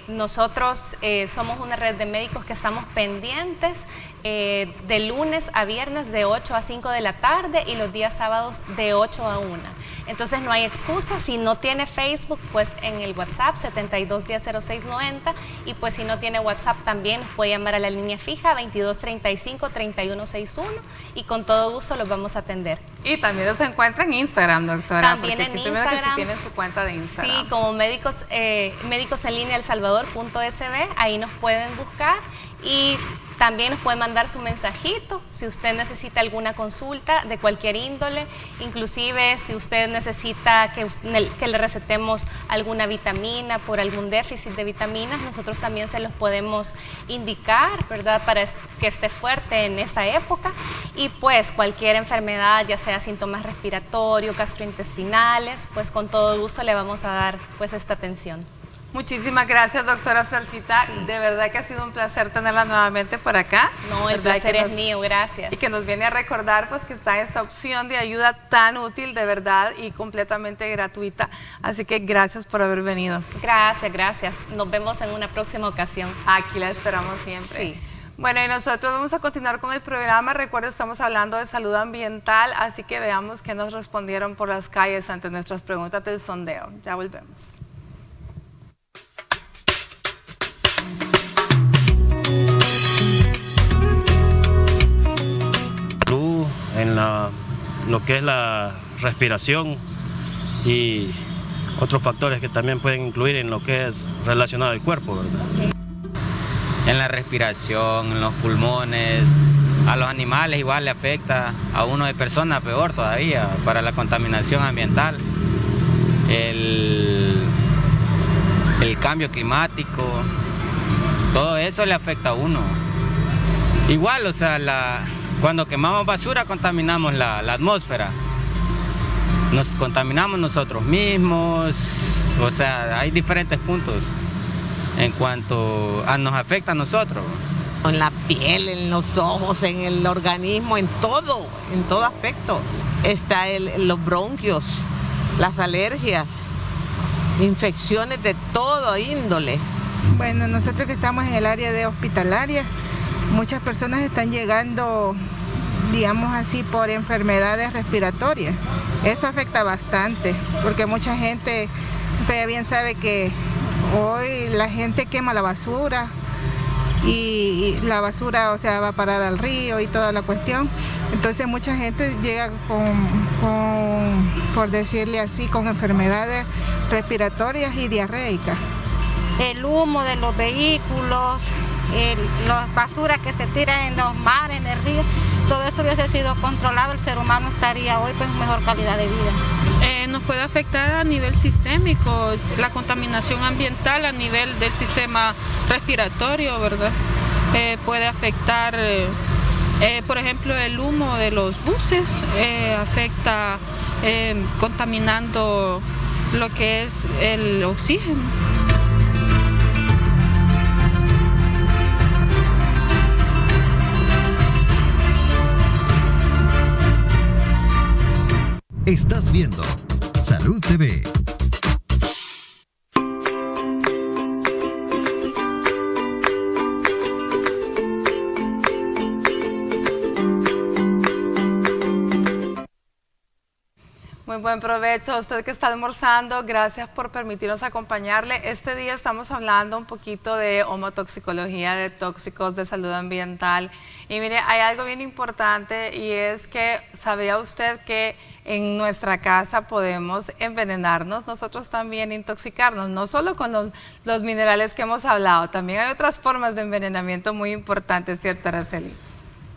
Nosotros somos una red de médicos que estamos pendientes de lunes a viernes de 8 a 5 de la tarde y los días sábados de 8 a 1. Entonces no hay excusa, si no tiene Facebook, pues en el WhatsApp 72100690, y pues si no tiene WhatsApp también nos puede llamar a la línea fija 2235-3161 y con todo gusto los vamos a atender. Y también los encuentra en Instagram, doctora. También porque en aquí estoy viendo Instagram. que sí tienen su cuenta de Instagram. Sí, como médicos en línea elsalvador.sb, ahí nos pueden buscar y también nos puede mandar su mensajito si usted necesita alguna consulta de cualquier índole, inclusive si usted necesita que le recetemos alguna vitamina por algún déficit de vitaminas, nosotros también se los podemos indicar, ¿verdad?, para que esté fuerte en esta época. Y pues cualquier enfermedad, ya sea síntomas respiratorios, gastrointestinales, pues con todo gusto le vamos a dar pues esta atención. Muchísimas gracias, doctora Florcita. Sí. De verdad que ha sido un placer tenerla nuevamente por acá. No, el placer es mío, gracias. Y que nos viene a recordar pues que está esta opción de ayuda tan útil, de verdad, y completamente gratuita. Así que gracias por haber venido. Gracias, gracias. Nos vemos en una próxima ocasión. Aquí la esperamos siempre. Sí. Bueno, y nosotros vamos a continuar con el programa. Recuerden, estamos hablando de salud ambiental, así que veamos qué nos respondieron por las calles ante nuestras preguntas del sondeo. Ya volvemos. En lo que es la respiración y otros factores que también pueden incluir en lo que es relacionado al cuerpo, ¿verdad? En la respiración, en los pulmones, a los animales igual le afecta, a uno de persona peor todavía, para la contaminación ambiental, el cambio climático, todo eso le afecta a uno. Igual, o sea, cuando quemamos basura contaminamos la atmósfera, nos contaminamos nosotros mismos, o sea, hay diferentes puntos en cuanto nos afecta a nosotros. En la piel, en los ojos, en el organismo, en todo aspecto. Está los bronquios, las alergias, infecciones de todo índole. Bueno, nosotros que estamos en el área de hospitalaria, muchas personas están llegando, digamos así, por enfermedades respiratorias. Eso afecta bastante, porque mucha gente, usted ya bien sabe que hoy la gente quema la basura y la basura, o sea, va a parar al río y toda la cuestión. Entonces mucha gente llega por decirle así, con enfermedades respiratorias y diarreicas. El humo de los vehículos, las basuras que se tiran en los mares, en el río, todo eso hubiese sido controlado, el ser humano estaría hoy pues en mejor calidad de vida. Nos puede afectar a nivel sistémico, la contaminación ambiental a nivel del sistema respiratorio, ¿verdad? Puede afectar Por ejemplo, el humo de los buses afecta contaminando lo que es el oxígeno. Estás viendo Salud TV. Muy buen provecho a usted que está almorzando. Gracias por permitirnos acompañarle. Este día estamos hablando un poquito de homotoxicología, de tóxicos, de salud ambiental. Y mire, hay algo bien importante y es que ¿sabía usted que en nuestra casa podemos envenenarnos? Nosotros también intoxicarnos, no solo con los minerales que hemos hablado, también hay otras formas de envenenamiento muy importantes, ¿cierto, Araceli?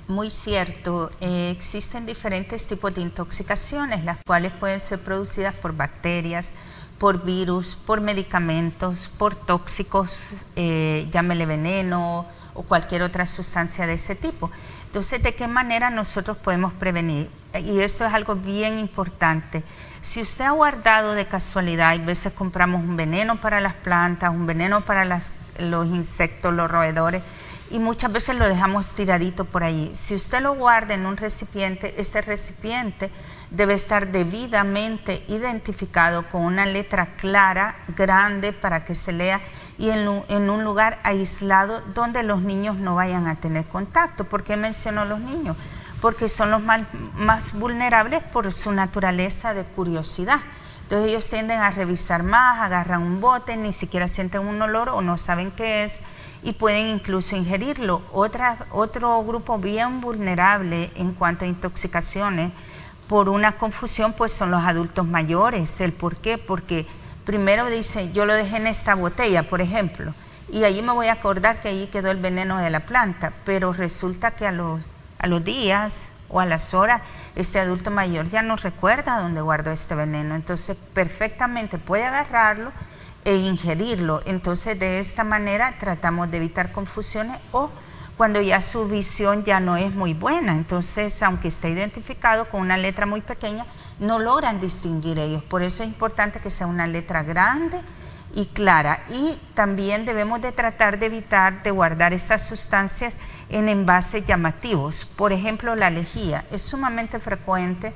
Muy cierto, existen diferentes tipos de intoxicaciones, las cuales pueden ser producidas por bacterias, por virus, por medicamentos, por tóxicos, llámele veneno o cualquier otra sustancia de ese tipo. Entonces, ¿de qué manera nosotros podemos prevenir? Y esto es algo bien importante. Si usted ha guardado de casualidad, hay veces compramos un veneno para las plantas, un veneno para los insectos, los roedores, y muchas veces lo dejamos tiradito por ahí. Si usted lo guarda en un recipiente, este recipiente debe estar debidamente identificado con una letra clara, grande, para que se lea, y en un lugar aislado donde los niños no vayan a tener contacto. ¿Por qué menciono los niños? Porque son los más vulnerables por su naturaleza de curiosidad. Entonces ellos tienden a revisar más, agarran un bote, ni siquiera sienten un olor o no saben qué es y pueden incluso ingerirlo. Otro grupo bien vulnerable en cuanto a intoxicaciones por una confusión, pues son los adultos mayores. ¿El por qué? Porque primero dice, yo lo dejé en esta botella, por ejemplo, y allí me voy a acordar que allí quedó el veneno de la planta, pero resulta que a los días o a las horas, este adulto mayor ya no recuerda dónde guardó este veneno, entonces perfectamente puede agarrarlo e ingerirlo. Entonces de esta manera tratamos de evitar confusiones, o cuando ya su visión ya no es muy buena, entonces aunque esté identificado con una letra muy pequeña, no logran distinguir ellos. Por eso es importante que sea una letra grande y clara, y también debemos de tratar de evitar de guardar estas sustancias en envases llamativos. Por ejemplo, la lejía. Es sumamente frecuente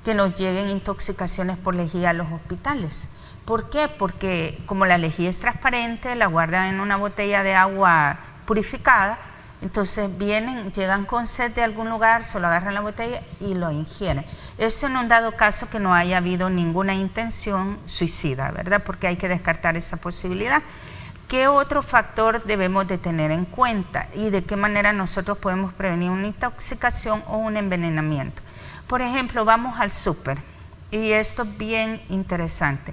que nos lleguen intoxicaciones por lejía a los hospitales. ¿Por qué? Porque como la lejía es transparente, la guardan en una botella de agua purificada, entonces llegan con sed de algún lugar, solo agarran la botella y lo ingieren. Eso en un dado caso que no haya habido ninguna intención suicida, ¿verdad? Porque hay que descartar esa posibilidad. ¿Qué otro factor debemos de tener en cuenta y de qué manera nosotros podemos prevenir una intoxicación o un envenenamiento? Por ejemplo, vamos al súper, y esto es bien interesante.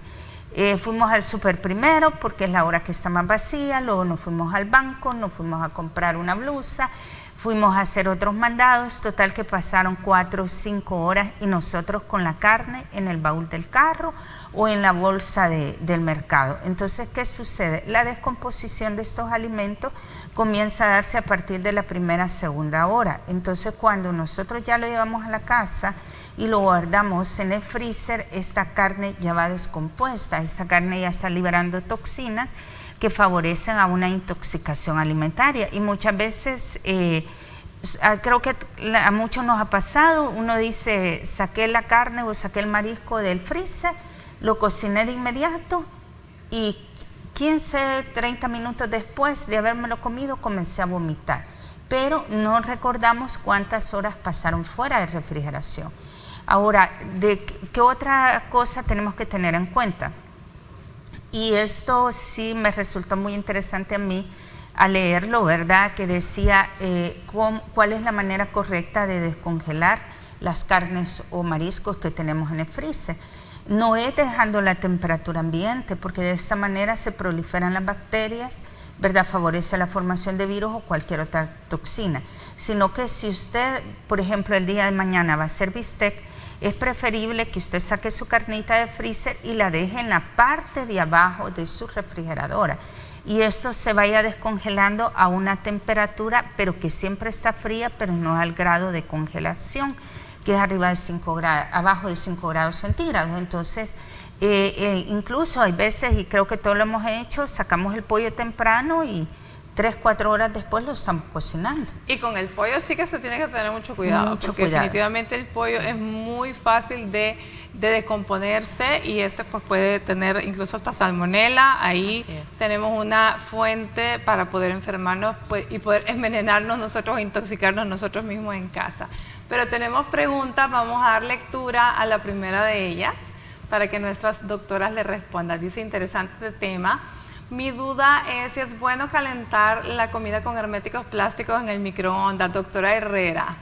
Fuimos al súper primero porque es la hora que está más vacía, luego nos fuimos al banco, nos fuimos a comprar una blusa, fuimos a hacer otros mandados, total que pasaron 4 o 5 horas y nosotros con la carne en el baúl del carro o en la bolsa del mercado. Entonces, ¿qué sucede? La descomposición de estos alimentos comienza a darse a partir de la primera, segunda hora. Entonces, cuando nosotros ya lo llevamos a la casa y lo guardamos en el freezer, esta carne ya va descompuesta, esta carne ya está liberando toxinas que favorecen a una intoxicación alimentaria. Y muchas veces, creo que a muchos nos ha pasado, uno dice, saqué la carne o saqué el marisco del freezer, lo cociné de inmediato y 15, 30 minutos después de habérmelo comido comencé a vomitar. Pero no recordamos cuántas horas pasaron fuera de refrigeración. Ahora, ¿qué otra cosa tenemos que tener en cuenta? Y esto sí me resultó muy interesante a mí al leerlo, ¿verdad? Que decía cuál es la manera correcta de descongelar las carnes o mariscos que tenemos en el freezer. No es dejando la temperatura ambiente, porque de esta manera se proliferan las bacterias, ¿verdad? Favorece la formación de virus o cualquier otra toxina. Sino que si usted, por ejemplo, el día de mañana va a hacer bistec, es preferible que usted saque su carnita de freezer y la deje en la parte de abajo de su refrigeradora. y esto se vaya descongelando a una temperatura, pero que siempre está fría, pero no al grado de congelación, que es arriba de 5 grados, abajo de 5 grados centígrados. Entonces, incluso hay veces, y creo que todos lo hemos hecho, sacamos el pollo temprano y 3-4 horas después lo estamos cocinando. Y con el pollo sí que se tiene que tener mucho cuidado, porque definitivamente el pollo es muy fácil de descomponerse, y pues puede tener incluso hasta salmonela. Ahí tenemos una fuente para poder enfermarnos y poder envenenarnos nosotros, intoxicarnos nosotros mismos en casa. Pero tenemos preguntas, vamos a dar lectura a la primera de ellas para que nuestras doctoras le respondan. Dice: interesante tema. Mi duda es si es bueno calentar la comida con herméticos plásticos en el microondas. Doctora Herrera.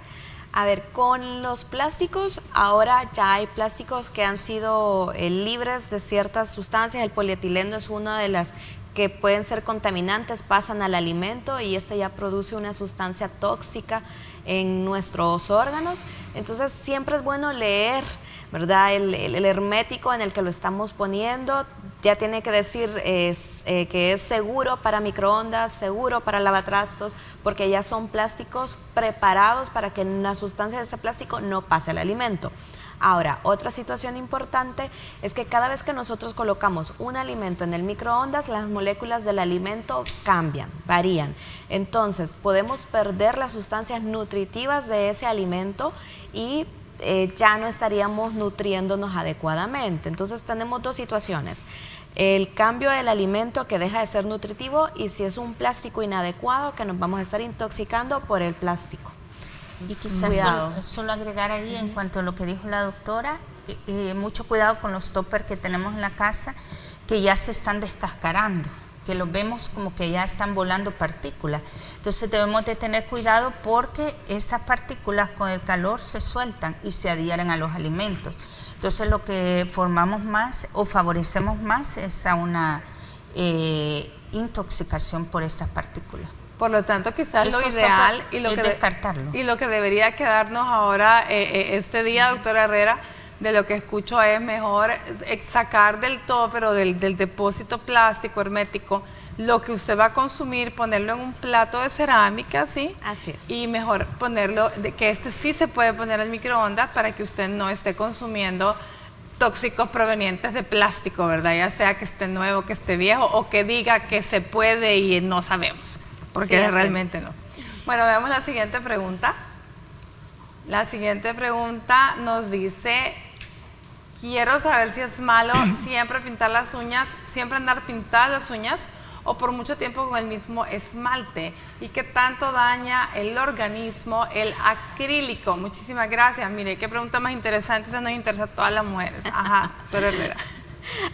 A ver, con los plásticos, ahora ya hay plásticos que han sido libres de ciertas sustancias. El polietileno es una de las que pueden ser contaminantes, pasan al alimento y este ya produce una sustancia tóxica en nuestros órganos. Entonces siempre es bueno leer, ¿verdad? El hermético en el que lo estamos poniendo ya tiene que decir que es seguro para microondas, seguro para lavatrastos, porque ya son plásticos preparados para que la sustancia de ese plástico no pase al alimento. Ahora, otra situación importante es que cada vez que nosotros colocamos un alimento en el microondas, las moléculas del alimento cambian, varían. Entonces, podemos perder las sustancias nutritivas de ese alimento y ya no estaríamos nutriéndonos adecuadamente. Entonces, tenemos dos situaciones: el cambio del alimento, que deja de ser nutritivo, y si es un plástico inadecuado, que nos vamos a estar intoxicando por el plástico. Y quizás solo agregar ahí, en cuanto a lo que dijo la doctora, mucho cuidado con los toppers que tenemos en la casa, que ya se están descascarando, que los vemos como que ya están volando partículas. Entonces debemos de tener cuidado, porque estas partículas con el calor se sueltan y se adhieren a los alimentos. Entonces lo que formamos más o favorecemos más es a una intoxicación por estas partículas. Por lo tanto, quizás lo ideal y lo, descartarlo. Y lo que debería quedarnos ahora este día, doctora Herrera, de lo que escucho, es mejor sacar del topper o del depósito plástico hermético lo que usted va a consumir, ponerlo en un plato de cerámica, ¿sí? Así es. Y mejor ponerlo, que sí se puede poner en microondas, para que usted no esté consumiendo tóxicos provenientes de plástico, ¿verdad? Ya sea que esté nuevo, que esté viejo, o que diga que se puede y no sabemos, porque sí, realmente no. Bueno, veamos la siguiente pregunta. La siguiente pregunta nos dice: quiero saber si es malo siempre pintar las uñas, siempre andar pintadas las uñas, o por mucho tiempo con el mismo esmalte, y qué tanto daña el organismo el acrílico. Muchísimas gracias. Mire, qué pregunta más interesante, esa nos interesa a todas las mujeres. Ajá, doctora Herrera.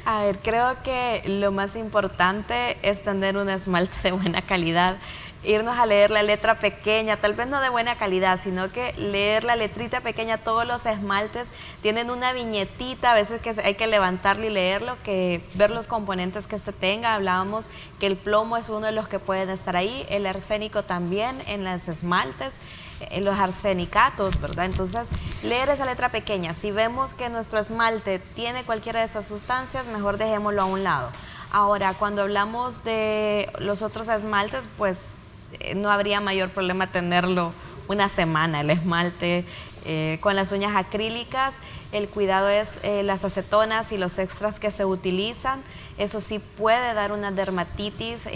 A ver, creo que lo más importante es tener un esmalte de buena calidad. Irnos a leer la letra pequeña, tal vez no de buena calidad, sino que leer la letrita pequeña. Todos los esmaltes tienen una viñetita, a veces que hay que levantarlo y leerlo, que ver los componentes que este tenga. Hablábamos que el plomo es uno de los que pueden estar ahí, el arsénico también en los esmaltes, en los arsenicatos, ¿verdad? Entonces, leer esa letra pequeña. Si vemos que nuestro esmalte tiene cualquiera de esas sustancias, mejor dejémoslo a un lado. Ahora, cuando hablamos de los otros esmaltes, pues no habría mayor problema tenerlo una semana, el esmalte. Con las uñas acrílicas, el cuidado es las acetonas y los extras que se utilizan. Eso sí puede dar una dermatitis,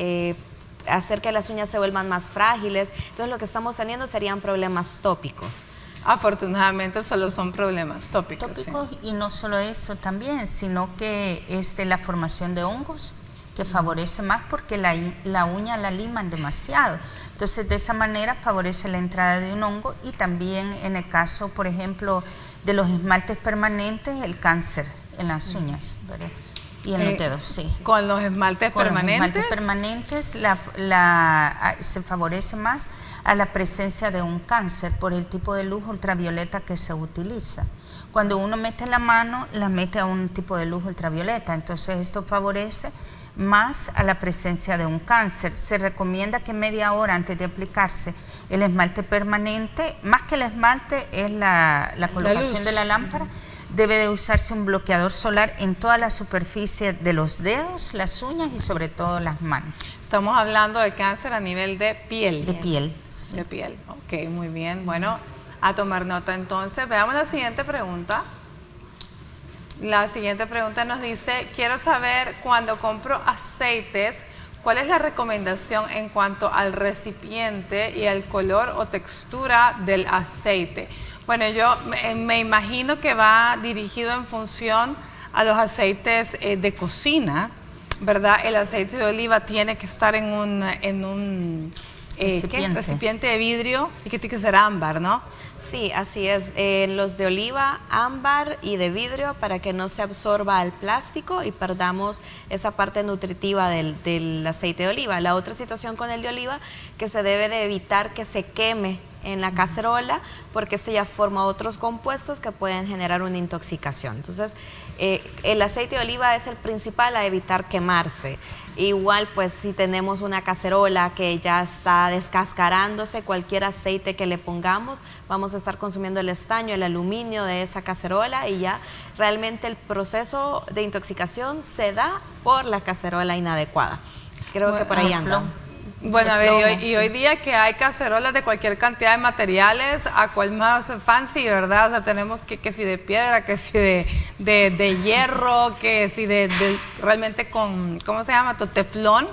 hacer que las uñas se vuelvan más frágiles. Entonces lo que estamos teniendo serían problemas tópicos. Afortunadamente solo son problemas tópicos. Tópicos, sí. Y no solo eso también, sino que la formación de hongos, que favorece más, porque la uña la liman demasiado. Entonces de esa manera favorece la entrada de un hongo, y también en el caso, por ejemplo, de los esmaltes permanentes, el cáncer en las uñas, ¿verdad? Y en los dedos, sí. ¿Con los esmaltes permanentes? Los esmaltes permanentes se favorece más a la presencia de un cáncer por el tipo de luz ultravioleta que se utiliza. Cuando uno mete la mano, la mete a un tipo de luz ultravioleta, entonces esto favorece más a la presencia de un cáncer. Se recomienda que media hora antes de aplicarse el esmalte permanente, más que el esmalte es la colocación de la lámpara, Debe de usarse un bloqueador solar en toda la superficie de los dedos, las uñas y sobre todo las manos. Estamos hablando de cáncer a nivel de piel. De piel. Sí. De piel, ok, muy bien. Bueno, a tomar nota entonces. Veamos la siguiente pregunta. La siguiente pregunta nos dice, quiero saber cuando compro aceites, ¿cuál es la recomendación en cuanto al recipiente y al color o textura del aceite? Bueno, yo me imagino que va dirigido en función a los aceites de cocina, ¿verdad? El aceite de oliva tiene que estar en un recipiente de vidrio y que tiene que ser ámbar, ¿no? Sí, así es. Los de oliva, ámbar y de vidrio para que no se absorba al plástico y perdamos esa parte nutritiva del aceite de oliva. La otra situación con el de oliva, que se debe de evitar que se queme en la cacerola, porque este ya forma otros compuestos que pueden generar una intoxicación. Entonces, el aceite de oliva es el principal a evitar quemarse. Igual, pues, si tenemos una cacerola que ya está descascarándose, cualquier aceite que le pongamos, vamos a estar consumiendo el estaño, el aluminio de esa cacerola y ya realmente el proceso de intoxicación se da por la cacerola inadecuada. Creo que por ahí anda. Bueno, a ver, y hoy día que hay cacerolas de cualquier cantidad de materiales, a cual más fancy, ¿verdad? O sea, tenemos que si de piedra, que si de hierro, que si de realmente con, ¿cómo se llama? Teflón,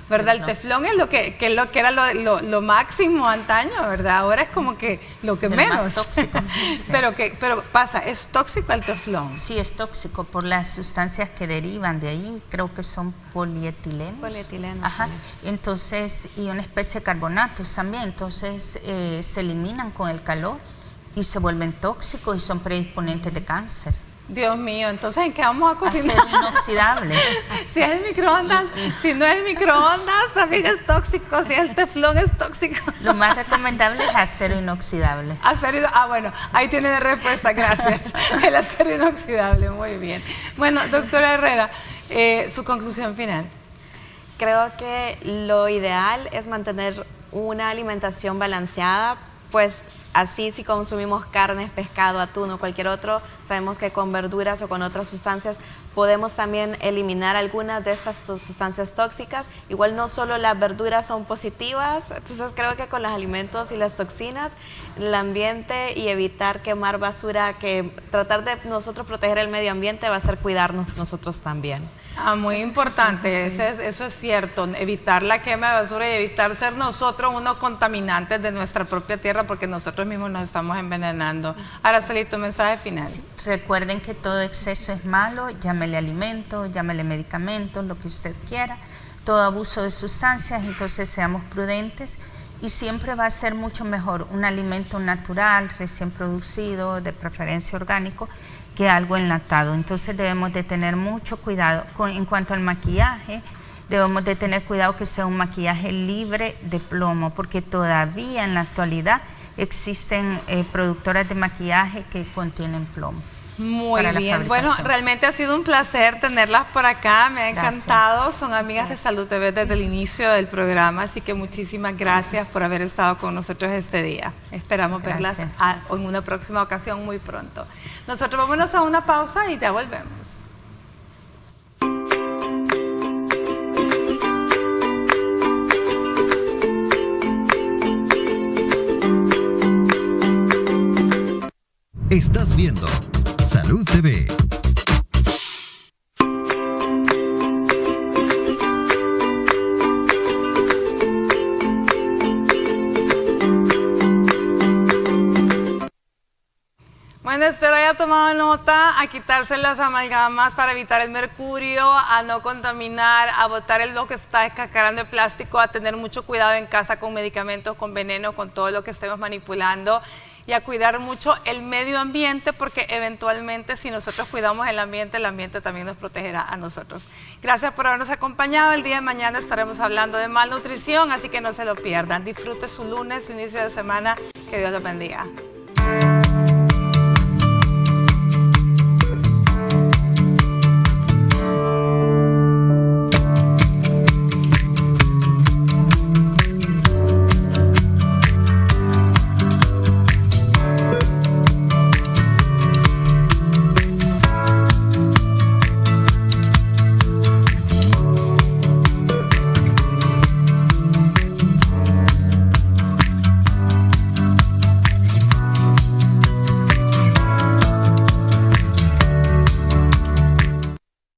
¿verdad? El teflón es lo que era lo máximo antaño, ¿verdad? Ahora es como que lo que menos. Más tóxico. Sí. Pero pasa, ¿es tóxico el teflón? Sí, es tóxico por las sustancias que derivan de ahí, creo que son polietilenos. Polietilenos. Ajá. Entonces, y una especie de carbonatos también, entonces se eliminan con el calor y se vuelven tóxicos y son predisponentes de cáncer. Dios mío, entonces ¿en qué vamos a cocinar? Acero inoxidable. Si es el microondas, si no es el microondas, también es tóxico. Si es el teflón, es tóxico. Lo más recomendable es acero inoxidable. Bueno, ahí tiene la respuesta, gracias. El acero inoxidable, muy bien. Bueno, doctora Herrera, su conclusión final. Creo que lo ideal es mantener una alimentación balanceada, pues así si consumimos carnes, pescado, atún o cualquier otro, sabemos que con verduras o con otras sustancias podemos también eliminar algunas de estas sustancias tóxicas. Igual no solo las verduras son positivas, entonces creo que con los alimentos y las toxinas, el ambiente y evitar quemar basura, que tratar de nosotros proteger el medio ambiente va a ser cuidarnos nosotros también. Muy importante, sí. Eso es cierto, evitar la quema de basura y evitar ser nosotros unos contaminantes de nuestra propia tierra, porque nosotros mismos nos estamos envenenando. Araceli, tu mensaje final. Sí, recuerden que todo exceso es malo, llámele alimento, llámele medicamentos, lo que usted quiera, todo abuso de sustancias, entonces seamos prudentes y siempre va a ser mucho mejor un alimento natural, recién producido, de preferencia orgánico, que algo enlatado. Entonces debemos de tener mucho cuidado en cuanto al maquillaje. Debemos de tener cuidado que sea un maquillaje libre de plomo, porque todavía en la actualidad existen productoras de maquillaje que contienen plomo. Muy bien, bueno, realmente ha sido un placer tenerlas por acá, me ha encantado. Gracias. Son amigas de Salud TV desde el inicio del programa, así que muchísimas gracias por haber estado con nosotros este día. Esperamos verlas en una próxima ocasión muy pronto. Nosotros vámonos a una pausa y ya volvemos. Estás viendo Salud TV. Bueno, espero haya tomado nota a quitarse las amalgamas para evitar el mercurio, a no contaminar, a botar lo que está descascarando el plástico, a tener mucho cuidado en casa con medicamentos, con veneno, con todo lo que estemos manipulando, y a cuidar mucho el medio ambiente, porque eventualmente si nosotros cuidamos el ambiente también nos protegerá a nosotros. Gracias por habernos acompañado. El día de mañana estaremos hablando de malnutrición, así que no se lo pierdan. Disfrute su lunes, su inicio de semana. Que Dios los bendiga.